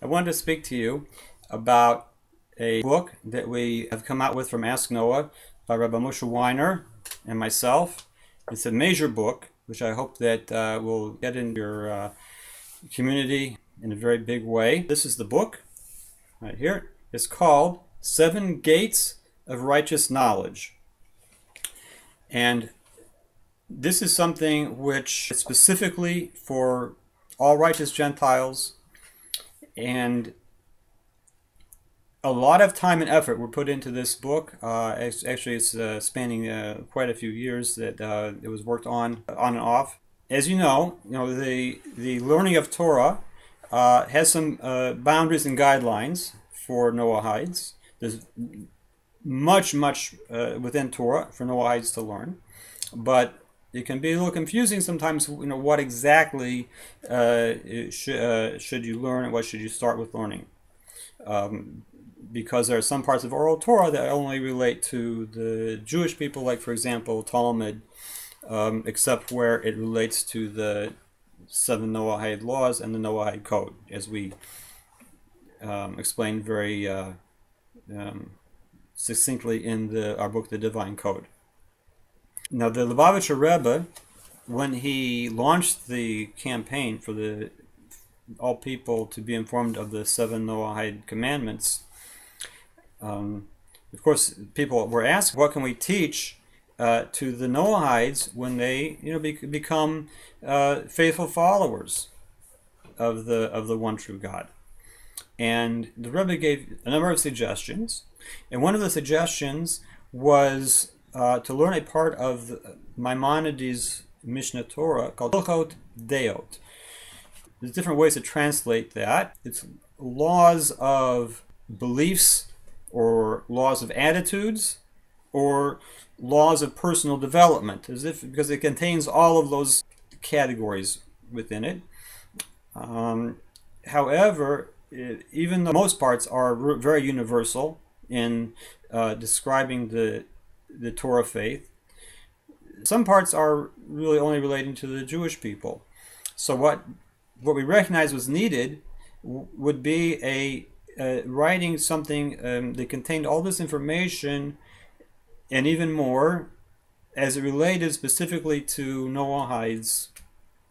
I wanted to speak to you about a book that we have come out with from Ask Noah by Rabbi Moshe Weiner and myself. It's a major book, which I hope that will get in your community in a very big way. This is the book right here. It's called 7 Gates of Righteous Knowledge. And this is something which is specifically for all righteous Gentiles, and a lot of time and effort were put into this book. Actually, it's spanning quite a few years that it was worked on and off. As you know, the learning of Torah has some boundaries and guidelines for Noahides. There's much within Torah for Noahides to learn, but it can be a little confusing sometimes. What exactly should you learn, and what should you start with learning? Because there are some parts of oral Torah that only relate to the Jewish people, like for example Talmud, except where it relates to the 7 Noahide laws and the Noahide code, as we explained very succinctly in our book, The Divine Code. Now, the Lubavitcher Rebbe, when he launched the campaign for all people to be informed of the 7 Noahide commandments, of course, people were asked, what can we teach to the Noahides when they become faithful followers of the one true God? And the Rebbe gave a number of suggestions, and one of the suggestions was to learn a part of Maimonides' Mishnah Torah called Hilchot Deot. There's different ways to translate that. It's laws of beliefs, or laws of attitudes, or laws of personal development, because it contains all of those categories within it. However, even though most parts are very universal in describing the Torah faith, some parts are really only relating to the Jewish people. So what we recognize was needed would be writing something that contained all this information and even more, as it related specifically to Noahides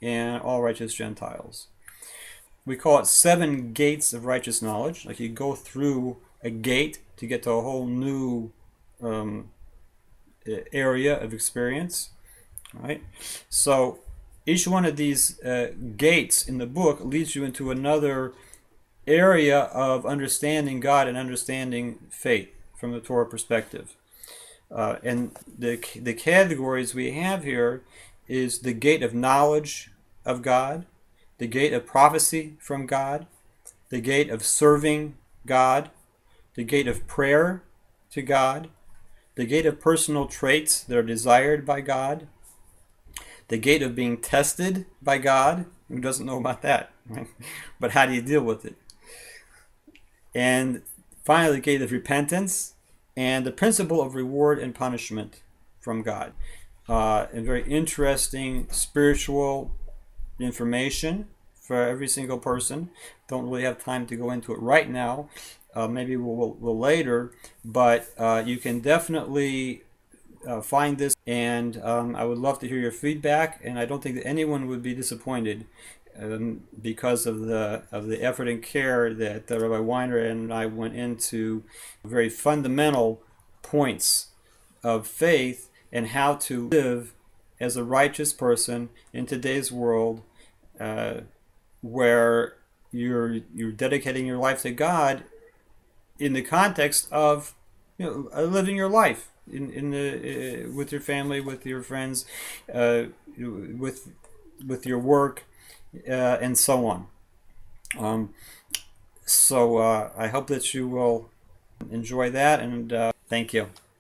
and all righteous Gentiles. We call it 7 Gates of Righteous Knowledge. Like you go through a gate to get to a whole new area of experience, right? So each one of these gates in the book leads you into another area of understanding God and understanding faith from the Torah perspective. And the categories we have here is the gate of knowledge of God, the gate of prophecy from God, the gate of serving God, the gate of prayer to God, the gate of personal traits that are desired by God, the gate of being tested by God. Who doesn't know about that, right? But how do you deal with it? And finally, the gate of repentance and the principle of reward and punishment from God. And very interesting spiritual information for every single person. Don't really have time to go into it right now. Maybe we'll later, but you can definitely find this, and I would love to hear your feedback, and I don't think that anyone would be disappointed because of the effort and care that Rabbi Weiner and I went into very fundamental points of faith and how to live as a righteous person in today's world, where you're dedicating your life to God in the context of living your life with your family, with your friends, with your work, and so on. So I hope that you will enjoy that, and thank you.